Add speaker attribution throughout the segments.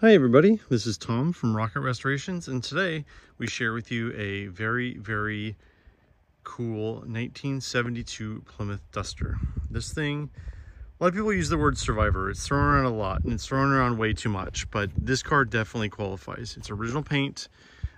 Speaker 1: Hi everybody, this is Tom from Rocket Restorations, and today we share with you a very cool 1972 Plymouth Duster. This thing, a lot of people use the word survivor. It's thrown around a lot and it's thrown around way too much, but this car definitely qualifies. It's original paint,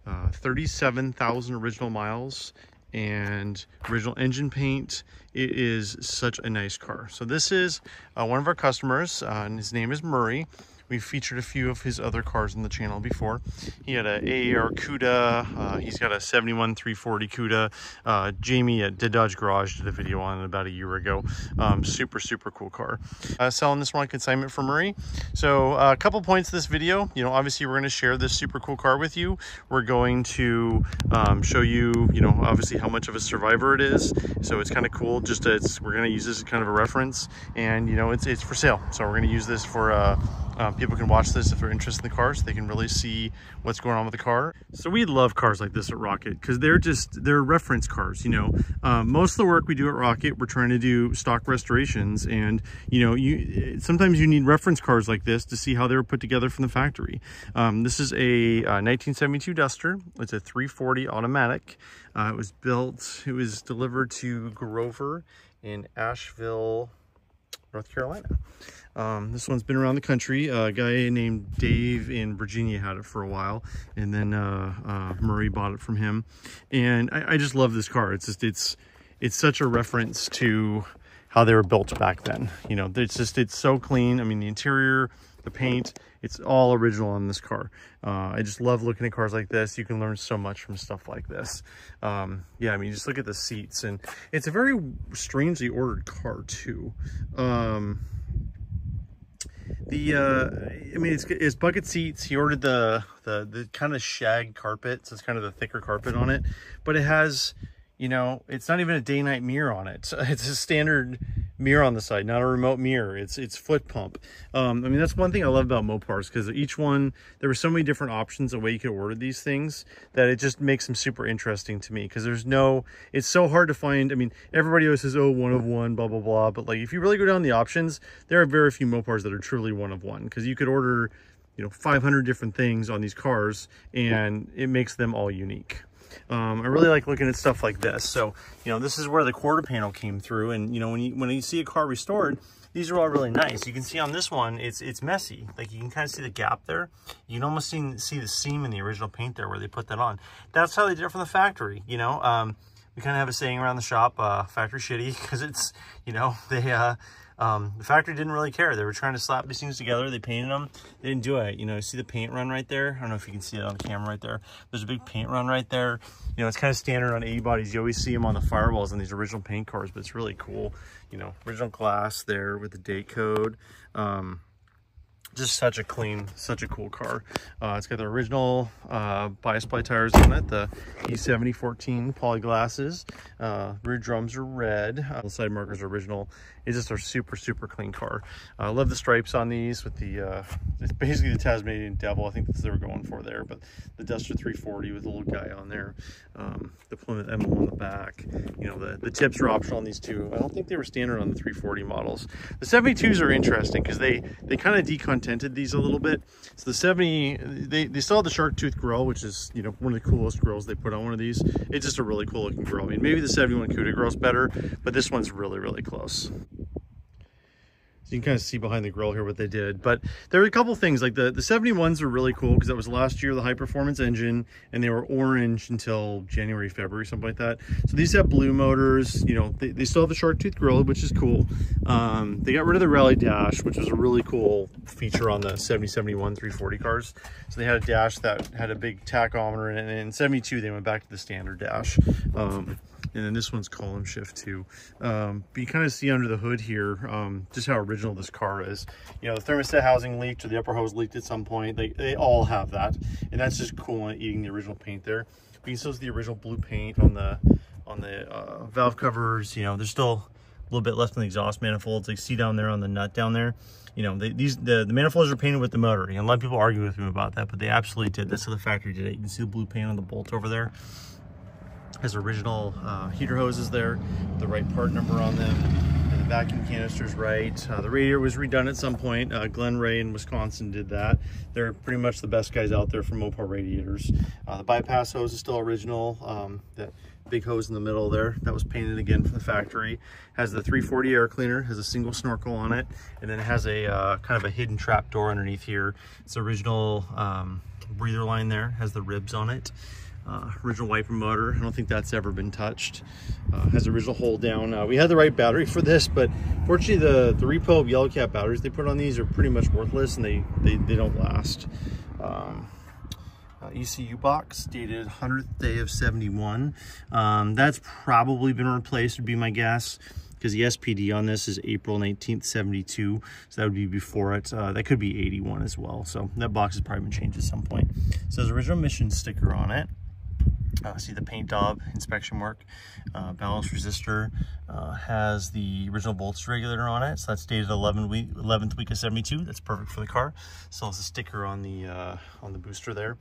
Speaker 1: 37,000 original miles, and original engine paint. It is such a nice car. So this is one of our customers, and his name is Murray. We've featured a few of his other cars on the channel before. He had a AAR Cuda. He's got a 71 340 Cuda. Jamie at Dodge Garage did a video on it about a year ago. Super cool car. Selling this one on consignment for Murray. So a couple points of this video. You know, obviously we're going to share this super cool car with you. We're going to show you, obviously how much of a survivor it is. So it's kind of cool. Just we're going to use this as kind of a reference, and it's for sale. So we're going to use this for people can watch this if they're interested in the car, so they can really see what's going on with the car. So we love cars like this at Rocket because they're reference cars. Most of the work we do at Rocket, we're trying to do stock restorations, and sometimes you need reference cars like this to see how they were put together from the factory. This is a 1972 Duster. It's a 340 automatic. It was delivered to Grover in Asheville, North Carolina. This one's been around the country. A guy named Dave in Virginia had it for a while, and then Murray bought it from him. And I just love this car. It's such a reference to how they were built back then. It's so clean. I mean, the interior, the paint, it's all original on this car. I just love looking at cars like this. You can learn so much from stuff like this. Yeah, I mean, just look at the seats, and it's a very strangely ordered car too. It's bucket seats. He ordered the kind of shag carpet, so it's kind of the thicker carpet on it, but it has, it's not even a day-night mirror on it. It's a standard mirror on the side, not a remote mirror. It's foot pump. That's one thing I love about Mopars, because each one, there were so many different options of way you could order these things, that it just makes them super interesting to me, because it's so hard to find. I mean, everybody always says, oh, one of one, blah blah, but like, if you really go down the options, there are very few Mopars that are truly one of one, because you could order 500 different things on these cars, and it makes them all unique. I really like looking at stuff like this. So, this is where the quarter panel came through, and when you see a car restored, these are all really nice. You can see on this one, it's messy. Like, you can kind of see the gap there. You can almost see the seam in the original paint there where they put that on. That's how they did it from the factory. We kind of have a saying around the shop, factory shitty, because it's, the factory didn't really care. They were trying to slap these things together. They painted them. They didn't do it. See the paint run right there? I don't know if you can see it on the camera right there. There's a big paint run right there. It's kind of standard on 80 bodies. You always see them on the firewalls on these original paint cars, but it's really cool. Original glass there with the date code. Just such a cool car. It's got the original bias ply tires on it, the E7014 poly glasses. Rear drums are red. The side markers are original. It's just a super clean car. I love the stripes on these with the, it's basically the Tasmanian Devil. I think that's what they were going for there, but the Duster 340 with the little guy on there. The Plymouth emblem on the back. The tips are optional on these two. I don't think they were standard on the 340 models. The 72s are interesting because they kind of decontented these a little bit. So the 70, they still have the shark tooth grill, which is, one of the coolest grills they put on one of these. It's just a really cool looking grill. I mean, maybe the 71 Cuda grill's better, but this one's really close. So you can kind of see behind the grill here what they did. But there were a couple things, like the 71s were really cool because that was last year, the high performance engine, and they were orange until January, February, something like that. So these have blue motors. They still have the shark tooth grill, which is cool. They got rid of the rally dash, which was a really cool feature on the 70, 71, 340 cars. So they had a dash that had a big tachometer in it, and in 72 they went back to the standard dash. And then this one's column shift too. But you kind of see under the hood here just how original this car is. The thermostat housing leaked, or the upper hose leaked at some point. They all have that, and that's just cool, eating the original paint there. But you can still see the original blue paint on the valve covers. There's still a little bit left on the exhaust manifolds. Like, see down there on the nut down there. The manifolds are painted with the motor. And a lot of people argue with me about that, but they absolutely did. That's how the factory did it. You can see the blue paint on the bolt over there. Has original heater hoses there, the right part number on them, and the vacuum canister's right. The radiator was redone at some point. Glen Ray in Wisconsin did that. They're pretty much the best guys out there for Mopar radiators. The bypass hose is still original. That big hose in the middle there, that was painted again from the factory. Has the 340 air cleaner, has a single snorkel on it, and then it has a kind of a hidden trap door underneath here. It's the original breather line there, has the ribs on it. Original wiper motor, I don't think that's ever been touched. Has the original hold down. We had the right battery for this, but fortunately the repo yellow cap batteries they put on these are pretty much worthless, and they don't last. ECU box dated 100th day of 71. That's probably been replaced, would be my guess, because the SPD on this is April 19th, 72. So that would be before it. That could be 81 as well. So that box has probably been changed at some point. It says original emissions sticker on it. See the paint daub, inspection work, balance resistor, has the original voltage regulator on it. So that's dated 11th week of 72. That's perfect for the car. Still has a sticker on the booster there.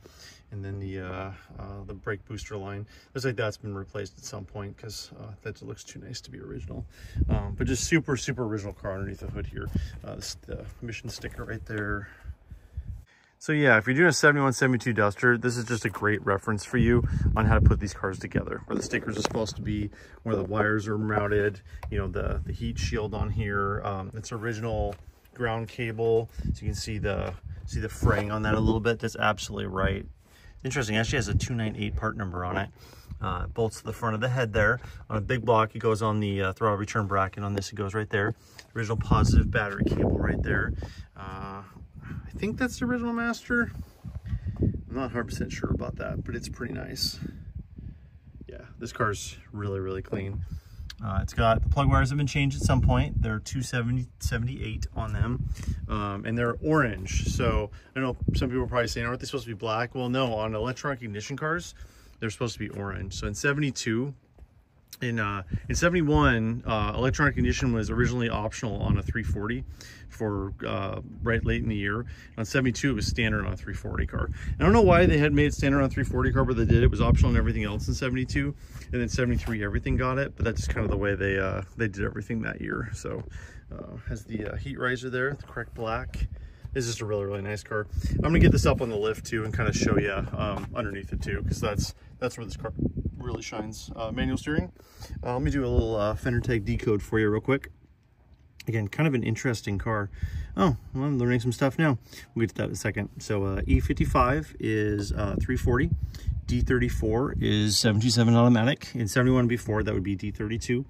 Speaker 1: And then the brake booster line. Looks like that's been replaced at some point because that looks too nice to be original. But just super, super original car underneath the hood here. The emission sticker right there. So yeah, if you're doing a 71, 72 Duster, this is just a great reference for you on how to put these cars together. Where the stickers are supposed to be, where the wires are mounted, you know, the heat shield on here. It's original ground cable, so you can see the fraying on that a little bit. That's absolutely right. Interesting, actually has a 298 part number on it. Bolts to the front of the head there. On a big block, it goes on the throttle return bracket. On this, it goes right there. Original positive battery cable right there. I think that's the original master. I'm not 100% sure about that, but it's pretty nice. Yeah, this car's really, really clean. It's got, the plug wires have been changed at some point. They're 278 on them, and they're orange. So I know some people are probably saying, aren't they supposed to be black? Well, no, on electronic ignition cars, they're supposed to be orange. So in 72, in 71, electronic ignition was originally optional on a 340 for right late in the year. On 72, it was standard on a 340 car. I don't know why they had made it standard on a 340 car, but they did. It was optional on everything else in 72, and then 73, everything got it. But that's just kind of the way they did everything that year. So has the heat riser there, the correct black. It's just a really, really nice car. I'm gonna get this up on the lift too and kind of show you underneath it too, because that's where this car really shines. Manual steering. Let me do a little fender tag decode for you real quick. Again, kind of an interesting car. Oh, well, I'm learning some stuff now. We'll get to that in a second. So E55 is 340. D34 is 727 automatic. In 71 before, that would be D32.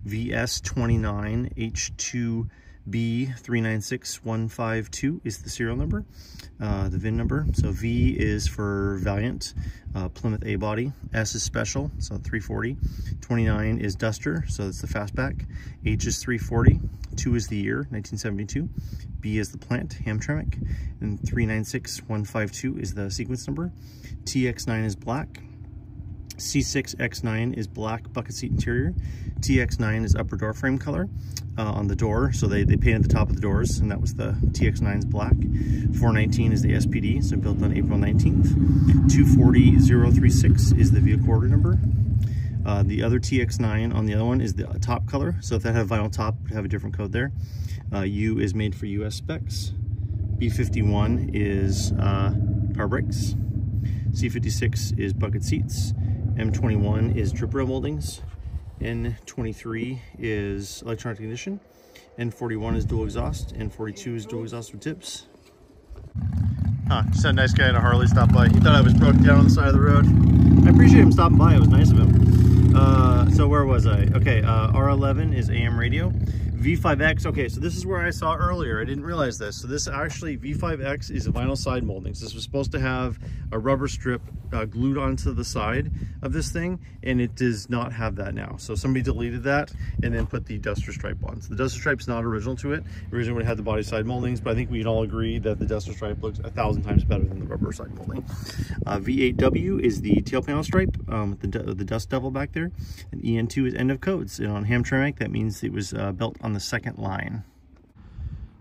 Speaker 1: VS29 H2 B396152 is the serial number, the VIN number. So V is for Valiant, Plymouth A body. S is special, so 340. 29 is Duster, so that's the fastback. H is 340. 2 is the year, 1972. B is the plant, Hamtramck. And 396152 is the sequence number. TX9 is black. C6X9 is black bucket seat interior. TX9 is upper door frame color on the door. So they painted the top of the doors, and that was the TX9's black. 419 is the SPD, so built on April 19th. 240036 is the vehicle order number. The other TX9 on the other one is the top color. So if that had vinyl top, it would have a different code there. U is made for US specs. B51 is power brakes. C56 is bucket seats. M21 is drip rail moldings. N23 is electronic ignition. N41 is dual exhaust. N42 is dual exhaust with tips. Just had a nice guy in a Harley stop by. He thought I was broke down on the side of the road. I appreciate him stopping by. It was nice of him. So where was I? Okay, R11 is AM radio. V5X, okay, so this is where I saw earlier. I didn't realize this. So this actually, V5X is a vinyl side molding. So this was supposed to have a rubber strip glued onto the side of this thing, and it does not have that now. So somebody deleted that and then put the Duster stripe on. So the Duster stripe's not original to it. Originally it had the body side moldings, but I think we can all agree that the Duster stripe looks 1,000 times better than the rubber side molding. V8W is the tail panel stripe with the Dust Devil back there. And EN2 is end of codes. And on Hamtramck, that means it was built on the second line.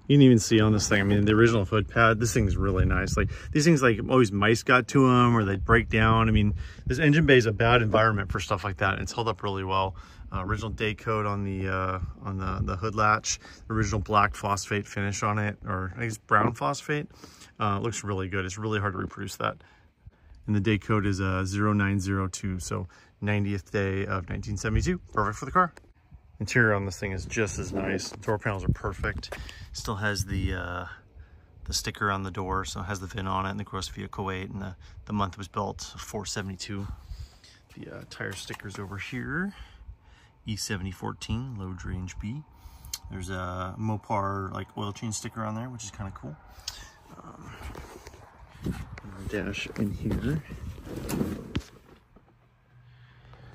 Speaker 1: You can even see on this thing, I mean, the original foot pad, this thing's really nice. Like these things, like always mice got to them or they'd break down. I mean, this engine bay is a bad environment for stuff like that. It's held up really well. Original day coat on the hood latch, original black phosphate finish on it, or I guess brown phosphate. Looks really good. It's really hard to reproduce that. And the day code is 0902, so 90th day of 1972. Perfect for the car. Interior on this thing is just as nice. Door panels are perfect. Still has the sticker on the door, so it has the VIN on it and the gross vehicle weight, and the month it was built, 472. The tire stickers over here, E7014 low range B. There's a Mopar like oil change sticker on there, which is kind of cool. Dash in here.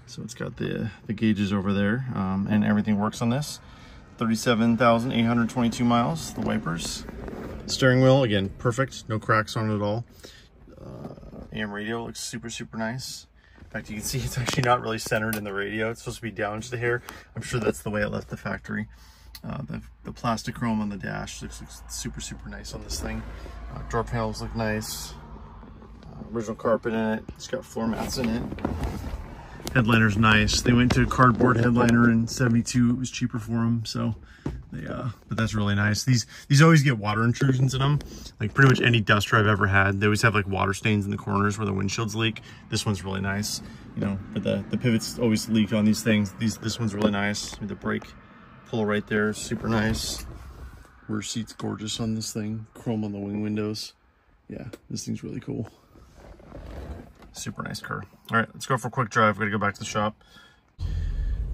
Speaker 1: So it's got the gauges over there, and everything works on this. 37,822 miles, the wipers. Steering wheel, again, perfect, no cracks on it at all. AM radio looks super, super nice. In fact, you can see it's actually not really centered in the radio. It's supposed to be down just a hair. I'm sure that's the way it left the factory. The plastic chrome on the dash looks super, super nice on this thing. Door panels look nice. Original carpet in it. It's got floor mats in it. Headliner's nice. They went to a cardboard headliner in 72. It was cheaper for them, so they but that's really nice. These always get water intrusions in them. Like pretty much any Duster I've ever had, they always have like water stains in the corners where the windshields leak. This one's really nice, you know, but the pivots always leak on these things. This one's really nice. The brake pull right there, super nice. Rear seat's gorgeous on this thing. Chrome on the wing windows. Yeah, this thing's really cool. Super nice car. All right, let's go for a quick drive. We're gonna go back to the shop.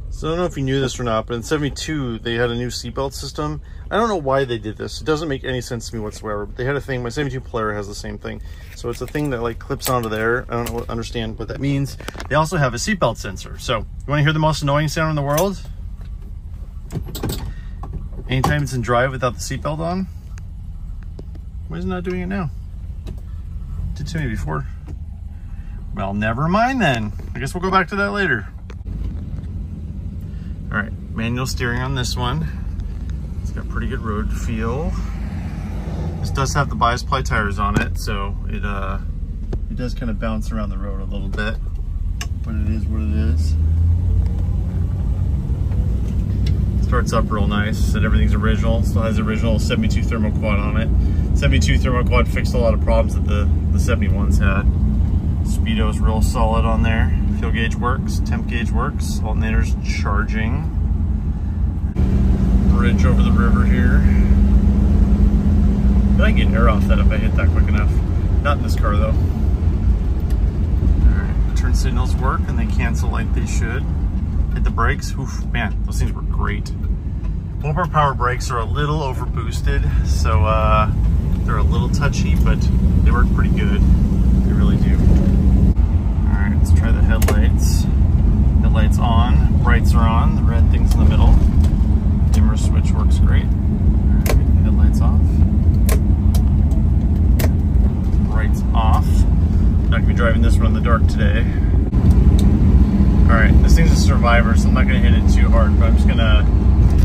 Speaker 1: So I don't know if you knew this or not, but in 72, they had a new seatbelt system. I don't know why they did this. It doesn't make any sense to me whatsoever, but they had a thing. My 72 Player has the same thing. So it's a thing that like clips onto there. I don't understand what that means. They also have a seatbelt sensor. So you wanna hear the most annoying sound in the world? Anytime it's in drive without the seatbelt on. Why is it not doing it now? It did to me before. Well, never mind then. I guess we'll go back to that later. All right, manual steering on this one. It's got pretty good road feel. This does have the bias ply tires on it, so it does kind of bounce around the road a little bit, but it is what it is. Starts up real nice, and everything's original. Still has the original 72 thermal quad on it. 72 thermal quad fixed a lot of problems that the 71s had. Speedo's real solid on there. Fuel gauge works, temp gauge works, alternator's charging. Bridge over the river here. But I can get air off that if I hit that quick enough. Not in this car though. Alright, turn signals work and they cancel like they should. Hit the brakes, oof, man, those things work great. Mopar power brakes are a little over boosted, so they're a little touchy, but they work pretty good. They really do. Alright, let's try the headlights. Headlights on, brights are on, the red thing's in the middle. Dimmer switch works great. Alright, headlights off. Brights off. Not gonna be driving this one in the dark today. Alright, this thing's a survivor, so I'm not gonna hit it too hard, but I'm just gonna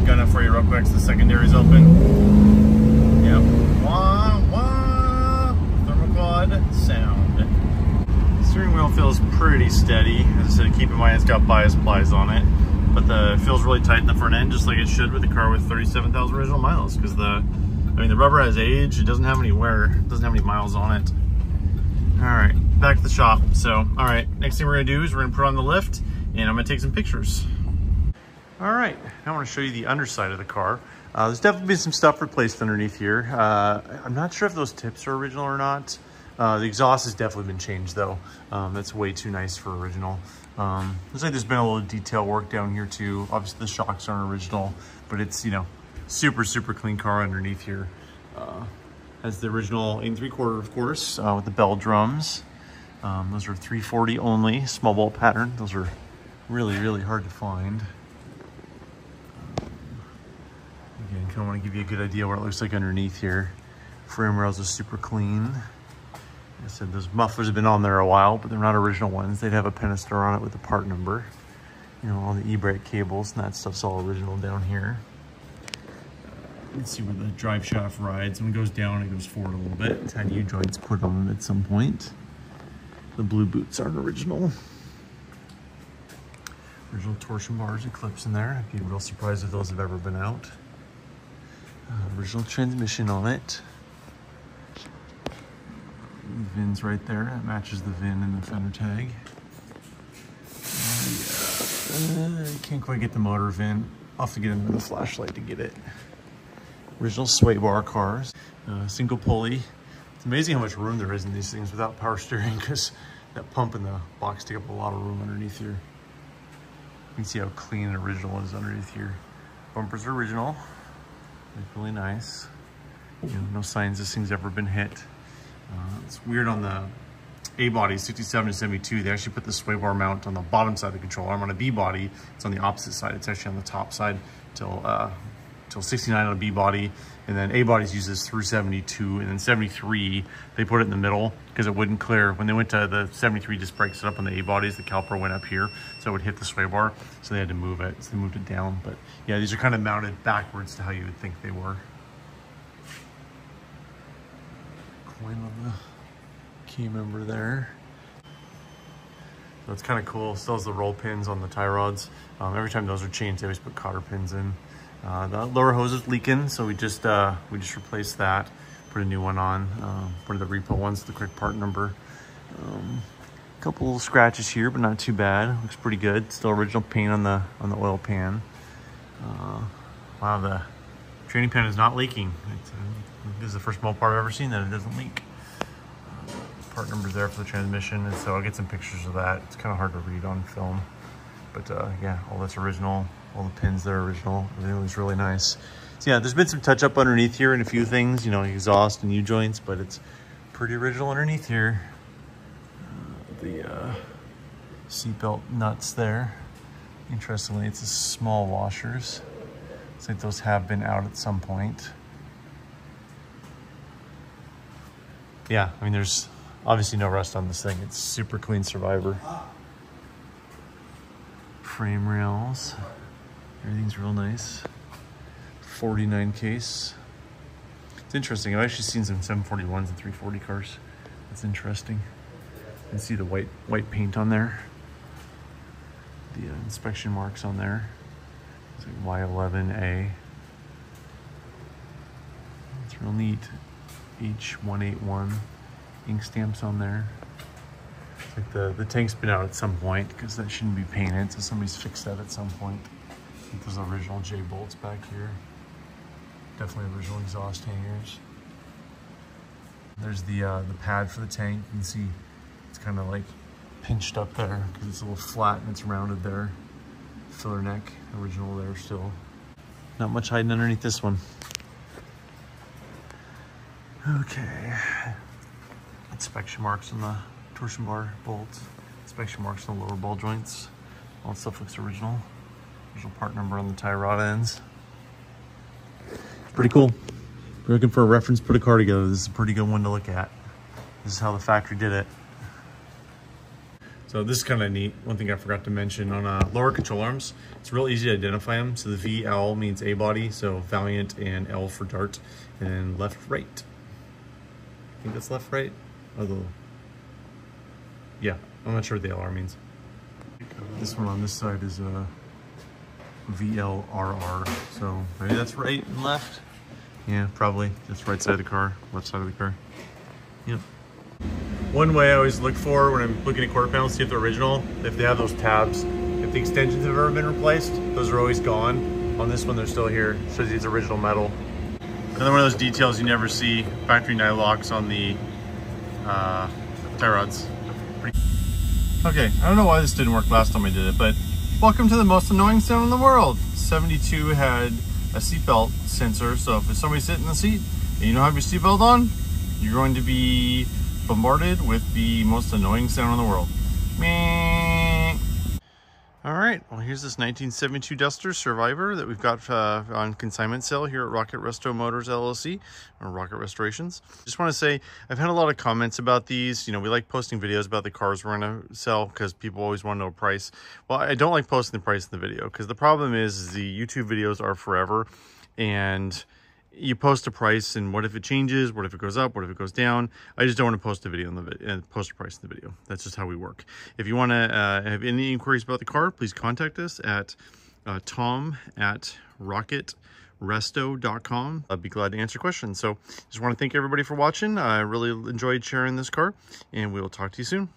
Speaker 1: gun it for you real quick so the secondary's open. Yep. Wah, wah. Thermal quad sound. Steering wheel feels pretty steady. As I said, keep in mind it's got bias plies on it, but it feels really tight in the front end, just like it should with the car with 37,000 original miles. Because the rubber has age. It doesn't have any wear. It doesn't have any miles on it. All right, back to the shop. So, all right, next thing we're gonna do is we're gonna put on the lift, and I'm gonna take some pixtures. All right, I want to show you the underside of the car. There's definitely been some stuff replaced underneath here. I'm not sure if those tips are original or not. The exhaust has definitely been changed though. That's way too nice for original. Looks like there's been a little detail work down here too. Obviously the shocks aren't original, but it's, you know, super, super clean car underneath here. Has the original 8 3/4, of course, with the bell drums. Those are 340 only, small bolt pattern. Those are really, really hard to find. Again, kind of want to give you a good idea what it looks like underneath here. Frame rails are super clean. Like I said, those mufflers have been on there a while, but they're not original ones. They'd have a Pennister on it with the part number. You know, all the e-brake cables and that stuff's all original down here. Let's see where the drive shaft rides. When it goes down, it goes forward a little bit. It's had U-joints put on it at some point. The blue boots aren't original. Original torsion bars and clips in there. I'd be real surprised if those have ever been out. Original transmission on it. VIN's right there. That matches the VIN and the fender tag. I can't quite get the motor VIN. I'll have to get into the flashlight to get it. Original sway bar cars. Single pulley. It's amazing how much room there is in these things without power steering, because that pump in the box take up a lot of room underneath here. You can see how clean and original it is underneath here. Bumpers are original. Look really nice. You know, no signs this thing's ever been hit. It's weird on the A body, 67 and 72, they actually put the sway bar mount on the bottom side of the control arm. On a B body, it's on the opposite side. It's actually on the top side till 69 on a B body. And then A bodies use this through 72, and then 73, they put it in the middle because it wouldn't clear. When they went to the 73 disc brakes up on the A bodies, the caliper went up here, so it would hit the sway bar. So they had to move it, so they moved it down. But yeah, these are kind of mounted backwards to how you would think they were. Coin on the key member there. So it's kind of cool. Still has the roll pins on the tie rods. Every time those are changed, they always put cotter pins in. The lower hose is leaking, so we just replaced that, put a new one on. One of the repo ones, the quick part number. A couple little scratches here, but not too bad. Looks pretty good. Still original paint on the oil pan. Wow, the training pan is not leaking. This is the first Mopar I've ever seen that it doesn't leak. Part number's there for the transmission, and so I'll get some pictures of that. It's kind of hard to read on film, but yeah, all that's original. All the pins there are original. Everything was really nice. So yeah, there's been some touch up underneath here and a few things, you know, exhaust and U-joints, but it's pretty original underneath here. The seatbelt nuts there. Interestingly, it's a small washers. Looks like those have been out at some point. Yeah, I mean, there's obviously no rust on this thing. It's super clean Survivor. Frame rails. Everything's real nice. 49 case. It's interesting. I've actually seen some 741s and 340 cars. That's interesting. You can see the white paint on there. The inspection marks on there. It's like Y11A. It's real neat. H181 ink stamps on there. It's like the tank's been out at some point because that shouldn't be painted, so somebody's fixed that at some point. I think there's original J bolts back here. Definitely original exhaust hangers. There's the pad for the tank. You can see it's kind of like pinched up there because it's a little flat and it's rounded there. Filler neck, original there still. Not much hiding underneath this one. Okay. Inspection marks on the torsion bar bolts. Inspection marks on the lower ball joints. All that stuff looks original. Original part number on the tie rod ends. Pretty cool. If you're looking for a reference, put a car together. This is a pretty good one to look at. This is how the factory did it. So this is kind of neat. One thing I forgot to mention on lower control arms, it's real easy to identify them. So the VL means A body, so Valiant, and L for Dart, and left, right. I think that's left, right. Although, yeah, I'm not sure what the LR means. This one on this side is a VLRR, so maybe that's right and left. Yeah, probably. That's right side of the car, left side of the car. Yep. One way I always look for when I'm looking at quarter panels, see if they're original, if they have those tabs. If the extensions have ever been replaced, those are always gone. On this one, they're still here. It shows you it's original metal. Another one of those details you never see, factory night locks on the tie rods. Okay, I don't know why this didn't work last time I did it, but welcome to the most annoying sound in the world. 72 had a seatbelt sensor, so if somebody's sitting in the seat and you don't have your seatbelt on, you're going to be bombarded with the most annoying sound in the world. Meh. All right, well, here's this 1972 Duster Survivor that we've got on consignment sale here at Rocket Resto Motors LLC, or Rocket Restorations. Just want to say, I've had a lot of comments about these. You know, we like posting videos about the cars we're going to sell because people always want to know price. Well, I don't like posting the price in the video because the problem is the YouTube videos are forever, and you post a price, and what if it changes? What if it goes up? What if it goes down? I just don't want to post a video in the post a price in the video. That's just how we work. If you want to have any inquiries about the car, please contact us at tom@rocketresto.com. I'd be glad to answer questions. So just want to thank everybody for watching. I really enjoyed sharing this car, and we'll talk to you soon.